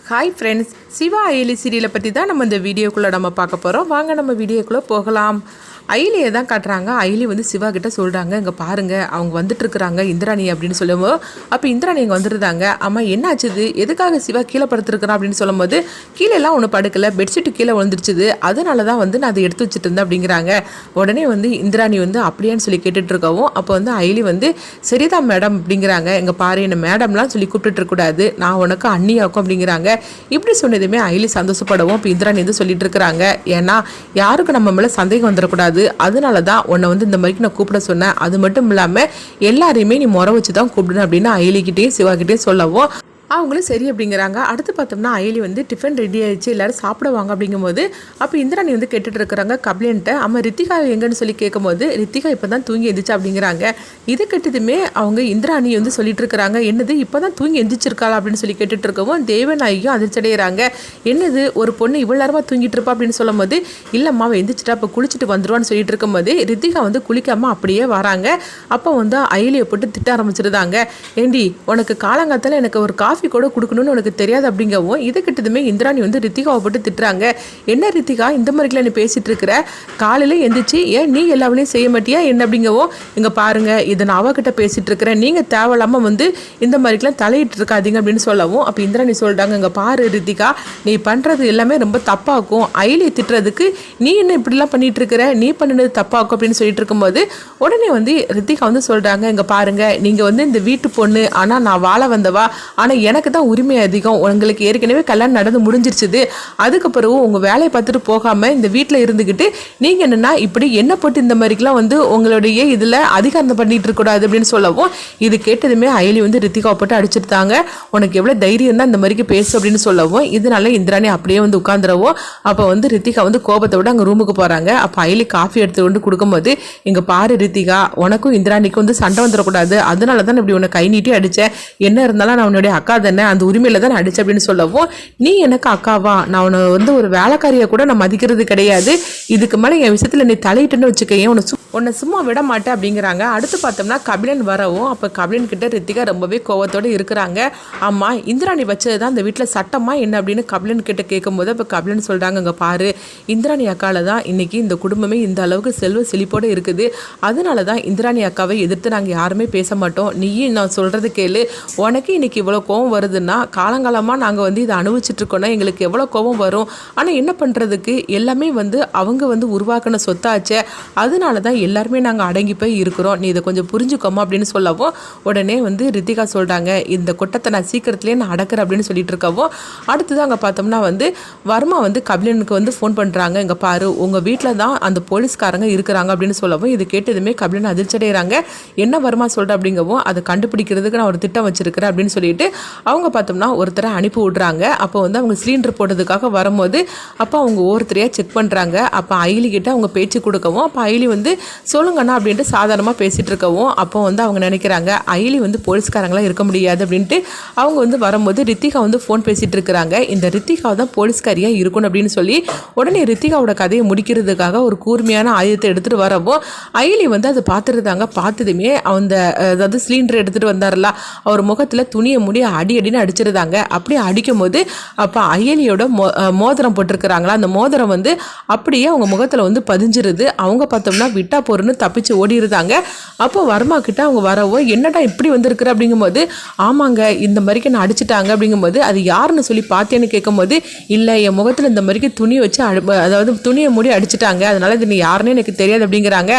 Hi friends, Siva Ayali சீரியலை பற்றி தான் நம்ம இந்த வீடியோக்குள்ளே நம்ம பார்க்க போகிறோம். வாங்க நம்ம வீடியோக்குள்ளே போகலாம். அயலியை தான் காட்டுறாங்க. அயலி வந்து சிவா கிட்ட சொல்கிறாங்க, இங்கே பாருங்கள் அவங்க வந்துட்டுருக்குறாங்க இந்திராணி அப்படின்னு சொல்லும்போது, அப்போ இந்திராணி இங்கே வந்துருந்தாங்க. அம்மா என்னாச்சுது, எதுக்காக சிவா கீழே படுத்துருக்குறான் அப்படின்னு சொல்லும்போது, கீழெல்லாம் ஒன்றும் படுக்கலை, பெட்ஷீட்டு கீழே விழுந்துருச்சுது, அதனால தான் வந்து நான் அதை எடுத்து வச்சுட்டு இருந்தேன் அப்படிங்கிறாங்க. உடனே வந்து இந்திராணி வந்து அப்படியான்னு சொல்லி கேட்டுட்ருக்கவும், அப்போ வந்து அயலி வந்து சரிதான் மேடம் அப்படிங்கிறாங்க. இங்கே பாரு, என்ன மேடம்லாம் சொல்லி கூப்பிட்டுருக்கூடாது, நான் உனக்கு அண்ணியாக்கும் அப்படிங்கிறாங்க. இப்படி சொன்னதுமே அயலி சந்தோஷப்படவும் இப்போ இந்திராணி வந்து சொல்லிட்டு இருக்கிறாங்க, ஏன்னா யாருக்கும் நம்ம மேலே சந்தேகம் வந்துடக்கூடாது, அதனால தான் உன்னை வந்து இந்த மாதிரி நான் கூப்பிட சொன்னேன். அது மட்டும் இல்லாமல் எல்லாரையுமே நீ முறை வச்சு தான் கூப்பிடணும் அப்படின்னு அயலிக்கிட்டே சிவாக்கிட்டே சொல்லவும் அவங்களும் சரி அப்படிங்கிறாங்க. அடுத்து பார்த்தோம்னா அயலி வந்து டிஃபன் ரெடி ஆயிடுச்சு, எல்லோரும் சாப்பிடுவாங்க அப்படிங்கும்போது அப்போ இந்திராணி வந்து கேட்டுட்டு இருக்கிறாங்க கப்ளின்ட்ட. அம்மா ரித்திகா எங்கன்னு சொல்லி கேட்கும்போது, ரித்திகா இப்போ தான் தூங்கி எந்திரிச்சு அப்படிங்கிறாங்க. இது கெட்டதுமே அவங்க இந்திராணி வந்து சொல்லிட்டு இருக்கிறாங்க, என்னது இப்போ தான் தூங்கி எந்திரிச்சிருக்காளா அப்படின்னு சொல்லி கேட்டுட்டு இருக்கவும் தேவநாயகியும் அதிர்ச்சடைகிறாங்க. என்னது ஒரு பொண்ணு இவ்வளோ நேரமாக தூங்கிட்டு இருப்பா அப்படின்னு சொல்லும் போது, இல்லைம்மா அவள் எந்திரிச்சிட்டா இப்போ குளிச்சுட்டு வந்துடுவான்னு சொல்லிட்டு இருக்கும்போது ரித்திகா வந்து குளிக்காமல் அப்படியே வராங்க. அப்போ வந்து அயலியை போட்டு திட்ட ஆரம்பிச்சிருந்தாங்க. ஏண்டி உனக்கு காலங்காலத்தில் எனக்கு ஒரு காஃபி கூட கொடுக்கணும்னு உனக்கு தெரியாது அப்படிங்கவும், இதை கிட்டதுமே இந்திராணி வந்து ரித்திகாவை போட்டு திட்டுறாங்க. என்ன ரித்திகா இந்த மாதிரிலாம் நீ பேசிட்டு இருக்கிற, காலையில் எந்திரிச்சு ஏன் நீ எல்லாவளையும் செய்ய மாட்டியா என்ன அப்படிங்கவும், இங்கே பாருங்க இதை நான் அவகிட்ட பேசிட்டு இருக்கிறேன், நீங்கள் தேவையில்லாமல் வந்து இந்த மாதிரிலாம் தலையிட்டு இருக்காதீங்க அப்படின்னு சொல்லவும், அப்போ இந்திராணி சொல்கிறாங்க, இங்கே பாரு ரித்திகா, நீ பண்ணுறது எல்லாமே ரொம்ப தப்பாக்கும், அயலியை திட்டுறதுக்கு நீ என்ன இப்படிலாம் பண்ணிட்டு இருக்கிற, நீ பண்ணினது தப்பாக்கும் அப்படின்னு சொல்லிட்டு இருக்கும்போது உடனே வந்து ரித்திகா வந்து சொல்கிறாங்க, இங்கே பாருங்க நீங்கள் வந்து இந்த வீட்டு பொண்ணு, ஆனால் நான் வாழ வந்தவா, ஆனால் எனக்கு தான் உரிமை அதிகம், உங்களுக்கு ஏற்கனவே கல்யாணம் நடந்து முடிஞ்சிருச்சுது, அதுக்கப்புறம் உங்கள் வேலையை பார்த்துட்டு போகாமல் இந்த வீட்டில் இருந்துக்கிட்டு நீங்கள் என்னென்னா இப்படி என்ன போட்டு இந்த மாதிரிக்கெலாம் வந்து உங்களுடைய இதில் அதிகாரம் பண்ணிட்டு இருக்கக்கூடாது அப்படின்னு சொல்லவும், இது கேட்டதுமே அயலி வந்து ரித்திகாவை போட்டு அடிச்சிருந்தாங்க. உனக்கு எவ்வளோ தைரியம் தான் இந்த மாதிரிக்கு பேசு அப்படின்னு சொல்லவும், இதனால இந்திராணி அப்படியே வந்து உட்காந்துருவோம். அப்போ வந்து ரித்திகா வந்து கோபத்தை விட அங்கே ரூமுக்கு போகிறாங்க. அப்போ அயலி காஃபி எடுத்து கொண்டு கொடுக்கும்போது, இங்கே பாரு ரித்திகா, உனக்கும் இந்திராணிக்கும் வந்து சண்டை வந்துடக்கூடாது, அதனால தான் இப்படி உன்னை கை நீட்டி அடித்தேன், என்ன இருந்தாலும் நான் உன்னுடைய அக்கா தானே, அந்த உரிமையில தான் அடிச்சு அப்படின்னு சொல்லவும், நீ எனக்கு அக்காவா, நான் உன்னை வந்து ஒரு வேலைக்காரியை கூட நான் மதிக்கிறது கிடையாது, இதுக்கு மேலே என் விஷயத்தில் நீ தலையிட்டுன்னு வச்சுக்கையே, உன்னை சும்மா விட மாட்டேன் அப்படிங்கிறாங்க. அடுத்து பார்த்தோம்னா கபிலன் வரவும், அப்போ கபிலன் கிட்ட ரித்திகா ரொம்பவே கோவத்தோடு இருக்கிறாங்க. ஆமா இந்திராணி வச்சது தான் இந்த வீட்டில் சட்டமா என்ன அப்படின்னு கபிலன் கிட்ட கேட்கும்போது, அப்போ கபிலன் சொல்கிறாங்க, இங்கே பாரு இந்திராணி அக்கால தான் இன்னைக்கு இந்த குடும்பமே இந்த அளவுக்கு செல்வ செழிப்போடு இருக்குது, அதனால தான் இந்திராணி அக்காவை எதிர்த்து நாங்கள் யாருமே பேச மாட்டோம், நீயும் நான் சொல்கிறது கேளு, உனக்கு இன்னைக்கு இவ்வளோ கோவம் வருதுன்னா காலங்காலமாக நாங்கள் வந்து இதை அனுபவிச்சுட்ருக்கோன்னா எங்களுக்கு எவ்வளோ கோபம் வரும், ஆனால் என்ன பண்ணுறதுக்கு எல்லாமே வந்து அவங்க வந்து உருவாக்கின சொத்தாச்சே, அதனால தான் எல்லாருமே நாங்கள் அடங்கி போய் இருக்கிறோம், நீ இதை கொஞ்சம் புரிஞ்சுக்கோமா அப்படின்னு சொல்லவும், உடனே வந்து ரித்திகா சொல்கிறாங்க, இந்த கொட்டத்தை நான் சீக்கிரத்துலேயே நான் அடக்கிறேன் அப்படின்னு சொல்லிட்டு இருக்கவும், அடுத்தது அங்கே பார்த்தோம்னா வந்து வர்மா வந்து கபிலனுக்கு வந்து ஃபோன் பண்ணுறாங்க, இங்கே பாரு உங்கள் வீட்டில் தான் அந்த போலீஸ்காரங்க இருக்கிறாங்க அப்படின்னு சொல்லவும், இது கேட்டதுமே கபிலன் அதிர்ச்சடைகிறாங்க. என்ன வர்மா சொல்கிற அப்படிங்கவும், அதை கண்டுபிடிக்கிறதுக்கு நான் ஒரு திட்டம் வச்சிருக்கிறேன் அப்படின்னு சொல்லிட்டு அவங்க பார்த்தோம்னா ஒருத்தரை அனுப்பி விட்றாங்க. அப்போ வந்து அவங்க சிலிண்டர் போட்டதுக்காக வரும்போது அப்போ அவங்க ஒவ்வொருத்தரையாக செக் பண்ணுறாங்க. அப்போ அயலி கிட்ட அவங்க பேச்சு கொடுக்கவும், அப்போ அயலி வந்து சொல்லுங்கண்ணா அப்படின்ட்டு சாதாரணமாக பேசிகிட்டு இருக்கவும், அப்போ வந்து அவங்க நினைக்கிறாங்க அயலி வந்து போலீஸ்காரங்களாம் இருக்க முடியாது அப்படின்ட்டு அவங்க வந்து வரும்போது ரித்திகா வந்து ஃபோன் பேசிகிட்டு இருக்கிறாங்க. இந்த ரித்திகா தான் போலீஸ்காரியாக இருக்கணும் அப்படின்னு சொல்லி உடனே ரித்திகாவோட கதையை முடிக்கிறதுக்காக ஒரு கூர்மையான ஆயுதத்தை எடுத்துகிட்டு வரவும், அயலி வந்து அதை பார்த்துருந்தாங்க. பார்த்ததுமே அந்த அதாவது சிலிண்டர் எடுத்துகிட்டு வந்தார்ல, அவர் முகத்தில் துணியை முடி அடின்னு அடிச்சிருந்தாங்க. அப்படியே அடிக்கும் போது அப்போ அயலியோட மோதிரம் போட்டிருக்கிறாங்களா, அந்த மோதிரம் வந்து அப்படியே அவங்க முகத்தில் வந்து பதிஞ்சிருது. அவங்க பார்த்தோம்னா விட்டா போறன்னு தப்பிச்சு ஓடிருந்தாங்க. அப்போ வர்மா கிட்ட அவங்க வரவோ, என்னடா இப்படி வந்திருக்குற அப்படிங்கும்போது, ஆமாங்க இந்த மாதிரிக்கு நான் அடிச்சிட்டாங்க அப்படிங்கும்போது, அது யாருன்னு சொல்லி பார்த்தேன்னு கேட்கும்போது, இல்லை என் முகத்தில் இந்த மாதிரிக்கு துணி வச்சு அதாவது துணியை மூடி அடிச்சிட்டாங்க, அதனால இது நீ யாருன்னு எனக்கு தெரியாது அப்படிங்கிறாங்க.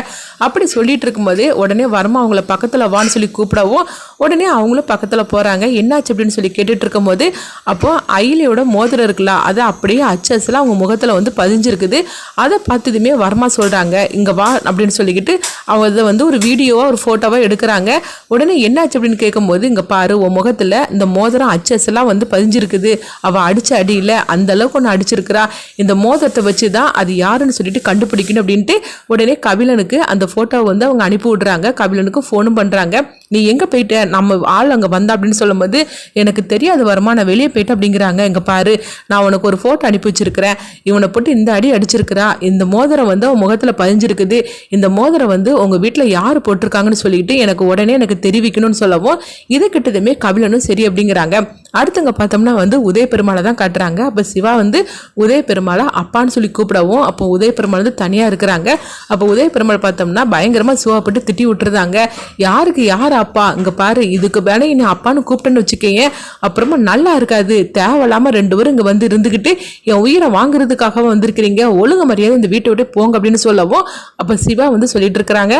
அப்படி சொல்லிட்டு இருக்கும்போது உடனே வர்மா அவங்கள பக்கத்தில் வான்னு சொல்லி கூப்பிடவும், உடனே அவங்களும் பக்கத்தில் போகிறாங்க. என்னாச்சு அப்படின்னு சொல்லி கேட்டுட்டு இருக்கும்போது அப்போ அயலியோட மோதிரம் இருக்குல்ல, அதை அப்படியே அச்சஸ்லாம் அவங்க முகத்தில் வந்து பதிஞ்சிருக்குது. அதை பார்த்ததுமே வர்மா சொல்கிறாங்க, இங்கே வா அப்படின்னு சொல்லிக்கிட்டு அவங்க இதை வந்து ஒரு வீடியோவாக ஒரு ஃபோட்டோவாக எடுக்கிறாங்க. உடனே என்னாச்சு அப்படின்னு கேட்கும்போது, இங்கே பாரு உன் முகத்தில் இந்த மோதிரம் அச்சஸ்லாம் வந்து பதிஞ்சிருக்குது, அவள் அடித்த அடியில் அந்த அளவுக்கு ஒன்று அடிச்சிருக்கிறா, இந்த மோதிரத்தை வச்சு தான் அது யாருன்னு சொல்லிட்டு கண்டுபிடிக்கணும் அப்படின்ட்டு உடனே கபிலனுக்கு அந்த ஃபோட்டோவை வந்து அவங்க அனுப்பி விடுறாங்க. கபிலனுக்கு ஃபோனும் பண்ணுறாங்க. நீ எங்கே போயிட்ட, நம்ம ஆள் அங்கே வந்தா அப்படின்னு சொல்லும்போது எனக்கு தெரியாது வருமா, நான் வெளியே போயிட்டேன் அப்படிங்கிறாங்க. இங்கே பாரு, நான் உனக்கு ஒரு ஃபோட்டோ அனுப்பி வச்சிருக்கிறேன், இவனை போட்டு இந்த அடி அடிச்சிருக்கிறா, இந்த மோதிரம் வந்து அவன் முகத்தில் பதிஞ்சிருக்குது, இந்த மோதிரம் வந்து உங்கள் வீட்டில் யார் போட்டிருக்காங்கன்னு சொல்லிட்டு எனக்கு உடனே எனக்கு தெரிவிக்கணும்னு சொல்லவும் இதை கிட்டதுமே கபிலனும் சரி அப்படிங்கிறாங்க. அடுத்தவங்க பார்த்தோம்னா வந்து உதய பெருமாளை தான் காட்டுறாங்க. அப்போ சிவா வந்து உதய பெருமாளை அப்பான்னு சொல்லி கூப்பிடவும் அப்போ உதய பெருமாள் வந்து தனியாக இருக்கிறாங்க. அப்போ உதய பெருமாள் பார்த்தோம்னா பயங்கரமாக சிவா போட்டு திட்டி விட்டுருந்தாங்க. யாருக்கு யார் அப்பா, இங்கே பாரு, இதுக்கு மேலே நீ அப்பான்னு கூப்பிட்டேன்னு வச்சுக்கேன், அப்புறமா நல்லா இருக்காது, தேவையில்லாமல் 2 பேரும் இங்கே வந்து இருந்துக்கிட்டு என் உயிரை வாங்குறதுக்காக வந்திருக்கிறீங்க, ஒழுங்கு மரியாதை இந்த வீட்டை விட்டு போங்க அப்படின்னு சொல்லவும் அப்போ சிவா வந்து சொல்லிட்டு இருக்கிறாங்க.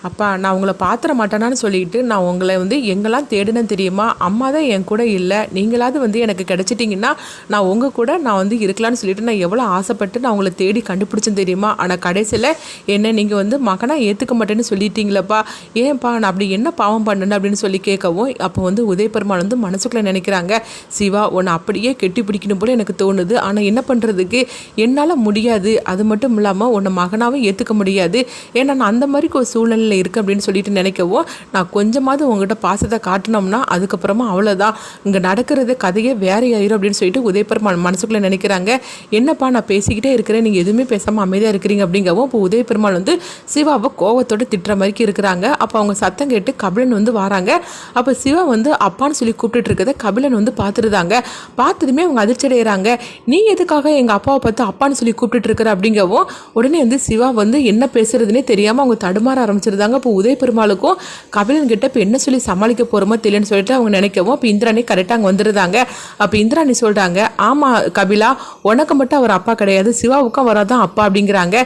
அப்பா, நான் உங்களை பாத்திர மாட்டேனான்னு சொல்லிட்டு நான் உங்களை வந்து எங்கெல்லாம் தேடினேன் தெரியுமா, அம்மா தான் என் கூட இல்லை, நீங்களாவது வந்து எனக்கு கிடைச்சிட்டிங்கன்னா நான் உங்கள் கூட நான் வந்து இருக்கலான்னு சொல்லிட்டு நான் எவ்வளோ ஆசைப்பட்டு நான் உங்களை தேடி கண்டுபிடிச்சேன் தெரியுமா, ஆனால் கடைசியில் என்ன நீங்கள் வந்து மகனாக ஏற்றுக்க மாட்டேன்னு சொல்லிட்டீங்களப்பா, ஏன்ப்பா நான் அப்படி என்ன பாவம் பண்ணேன்னு அப்படின்னு சொல்லி கேட்கவும் அப்போ வந்து உதய பெருமாள் வந்து மனசுக்குள்ளே நினைக்கிறாங்க, சிவா உன்னை அப்படியே கெட்டி பிடிக்கணும் போல எனக்கு தோணுது, ஆனால் என்ன பண்ணுறதுக்கு என்னால் முடியாது, அது மட்டும் இல்லாமல் உன்னை மகனாகவும் ஏற்றுக்க முடியாது, ஏன்னா நான் அந்த மாதிரி ஒரு சூழ்நிலை இருக்கு அப்படின்னு சொல்லிட்டு நினைக்கவும் நான் கொஞ்சமாவது உங்ககிட்ட பாசத்தை காட்டினோம்னா அதுக்கப்புறமா அவ்வளோதான், இங்கே நடக்கிறது கதையே வேற ஆயிரும் அப்படின்னு சொல்லிட்டு உதய பெருமாள் மனசுக்குள்ளே நினைக்கிறாங்க. என்னப்பா நான் பேசிக்கிட்டே இருக்கிறேன், நீங்கள் எதுவுமே பேசாமல் அமைதியாக இருக்கிறீங்க அப்படிங்கவும் இப்போ உதய பெருமாள் வந்து சிவாவை கோவத்தோடு திட்டுற மாதிரி இருக்கிறாங்க. அப்போ அவங்க சத்தம் கேட்டு கபிலன் வந்து வராங்க. அப்போ சிவா வந்து அப்பான்னு சொல்லி கூப்பிட்டுட்டு இருக்கிறத கபிலன் வந்து பார்த்துருந்தாங்க. பார்த்ததுமே அவங்க அதிர்ச்சி அடைகிறாங்க. நீ எதுக்காக எங்கள் அப்பாவை பார்த்து அப்பான்னு சொல்லி கூப்பிட்டுட்டு இருக்கிற அப்படிங்கவும் உடனே வந்து சிவா வந்து என்ன பேசுறதுன்னே தெரியாமல் அவங்க தடுமாற ஆரம்பிச்சிருந்தாங்க. இப்போ உதய பெருமாளுக்கும் கபிலன் கிட்ட இப்போ என்ன சொல்லி சமாளிக்க போகிறோமோ தெரியலன்னு சொல்லிட்டு அவங்க நினைக்கவும் இப்போ இந்திராணி கரெக்டாக அங்கே வந்துருந்தாங்க. அப்போ இந்திராணி சொல்கிறாங்க, ஆமாம் கபிலா, உனக்கு மட்டும் அவர் அப்பா கிடையாது, சிவாவுக்கும் அவராக தான் அப்பா அப்படிங்கிறாங்க.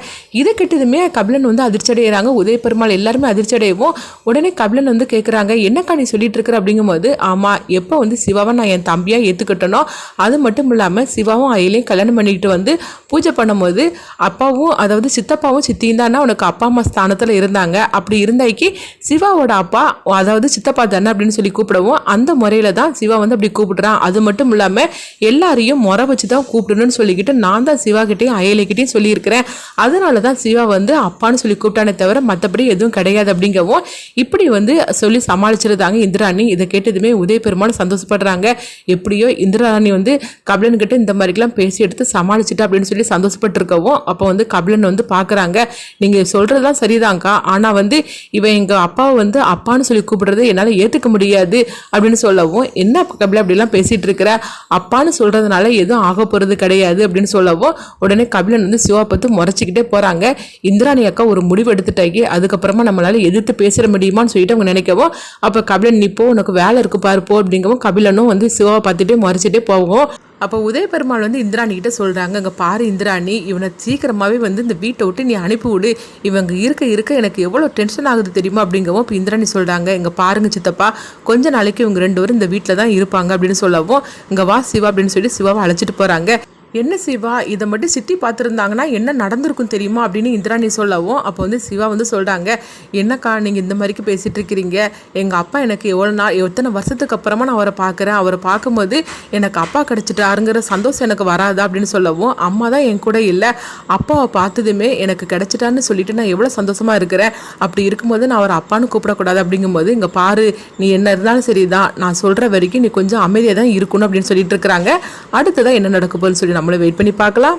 இதை கிட்டதுமே கபிலன் வந்து அதிர்ச்சி அடைகிறாங்க. உதய பெருமாள் எல்லாருமே அதிர்ச்சி அடையவும் உடனே கபிலன் வந்து கேட்குறாங்க, என்னக்கா நீ சொல்லிட்டு இருக்கிற அப்படிங்கும்போது, ஆமாம், எப்போ வந்து சிவாவை நான் என் தம்பியாக ஏற்றுக்கிட்டனோ அது மட்டும் இல்லாமல் சிவாவும் அயலையும் கல்யாணம் பண்ணிக்கிட்டு வந்து பூஜை பண்ணும்போது அப்பாவும் அதாவது சித்தப்பாவும் சித்தியும் தானே உனக்கு அப்பா அம்மா ஸ்தானத்தில் இருந்தாங்க, அப்படி இருந்தாக்கி சிவாவோட அப்பா அதாவது சித்தப்பா தானே அப்படின்னு சொல்லி கூப்பிடவும் அந்த முறையில தான் சிவா வந்து அப்படி கூப்பிடுறான். அது மட்டும் இல்லாமல் எல்லாரையும் முறை வச்சு தான் கூப்பிடணும்னு சொல்லிக்கிட்டு நான் தான் சிவா கிட்டையும் அயலைக்கிட்டையும் சொல்லியிருக்கிறேன், அதனால தான் சிவா வந்து அப்பான்னு சொல்லி கூப்பிட்டானே தவிர மற்றபடி எதுவும் கிடையாது அப்படிங்கவும் இப்படி வந்து சொல்லி சமாளிச்சிருந்தாங்க இந்திராணி. இதை கேட்டதுமே உதய பெருமாள் சந்தோஷப்படுறாங்க. எப்படியோ இந்திராணி வந்து கபிலன் கிட்ட இந்த மாதிரிலாம் பேசி எடுத்து சமாளிச்சுட்டு அப்படின்னு சொல்லி சந்தோஷப்பட்டு இருக்கவும் அப்போ வந்து கபிலன் வந்து பார்க்குறாங்க, நீங்கள் சொல்கிறதுலாம் சரிதாங்க்கா, ஆனால் வந்து இவன் எங்கள் அப்பாவை வந்து அப்பான்னு சொல்லி கூப்பிடுறது என்னால் ஏற்றுக்க முடியாது அப்படின்னு சொல்லவும், என்ன கபில அப்படிலாம் பேசிகிட்டு இருக்கிற, அப்பான்னு சொல்கிறதுனால எதுவும் ஆக போகிறது கிடையாது அப்படின்னு சொல்லவும் உடனே கபிலன் வந்து சிவா பார்த்து முறைச்சிக்கிட்டே போகிறாங்க. இந்திராணி அக்கா ஒரு முடிவு எடுத்துட்டாக்கி அதுக்கப்புறமா நம்மளால் எதிர்த்து பேசிட முடியுமான்னு சொல்லிட்டு அவங்க நினைக்கவும் அப்போ கபிலன் நீ போ, உனக்கு வேலை இருக்கு பாரு போ அப்படிங்கவும் கபிலனும் வந்து சிவாவை பார்த்துட்டே முறைச்சிட்டே போவோம். அப்போ உதய பெருமாள் வந்து இந்திராணிகிட்ட சொல்கிறாங்க, அங்கே பாரு இந்திராணி, இவனை சீக்கிரமாகவே வந்து இந்த வீட்டை விட்டு நீ அனுப்பிவிடு, இவங்க இருக்க எனக்கு எவ்வளோ டென்ஷன் ஆகுது தெரியுமா அப்படிங்கவும் இப்போ இந்திராணி சொல்கிறாங்க, இங்கே பாருங்க சித்தப்பா, கொஞ்ச நாளைக்கு இவங்க 2 பேரும் இந்த வீட்டில் தான் இருப்பாங்க அப்படின்னு சொல்லவும் இங்கே வா சிவா அப்படின்னு சொல்லி சிவாவை அழைச்சிட்டு போகிறாங்க. என்ன சிவா, இதை மட்டும் சித்தி பார்த்துருந்தாங்கன்னா என்ன நடந்திருக்கும் தெரியுமா அப்படின்னு இந்திராணி சொல்லவும் அப்போ வந்து சிவா வந்து சொல்கிறாங்க, என்னக்கா நீங்கள் இந்த மாதிரிக்கு பேசிகிட்டு இருக்கிறீங்க, எங்கள் அப்பா எனக்கு எத்தனை வருஷத்துக்கு அப்புறமா நான் அவரை பார்க்குறேன், அவரை பார்க்கும்போது எனக்கு அப்பா கிடச்சிட்டாருங்கிற சந்தோஷம் எனக்கு வராதா அப்படின்னு சொல்லவும் அம்மா தான் என் கூட இல்லை, அப்பாவை பார்த்ததுமே எனக்கு கிடச்சிட்டான்னு சொல்லிட்டு நான் எவ்வளோ சந்தோஷமாக இருக்கிறேன், அப்படி இருக்கும்போது நான் அவரை அப்பான்னு கூப்பிடக்கூடாது அப்படிங்கும்போது இங்கே பாரு, நீ என்ன இருந்தாலும் சரி தான், நான் சொல்கிற வரைக்கும் நீ கொஞ்சம் அமைதியாக தான் இருக்கணும் அப்படின்னு சொல்லிட்டு இருக்கிறாங்க. அடுத்ததான் என்ன நடக்க போகுதுன்னு சொல்லி நம்மளை வெயிட் பண்ணி பார்க்கலாம்.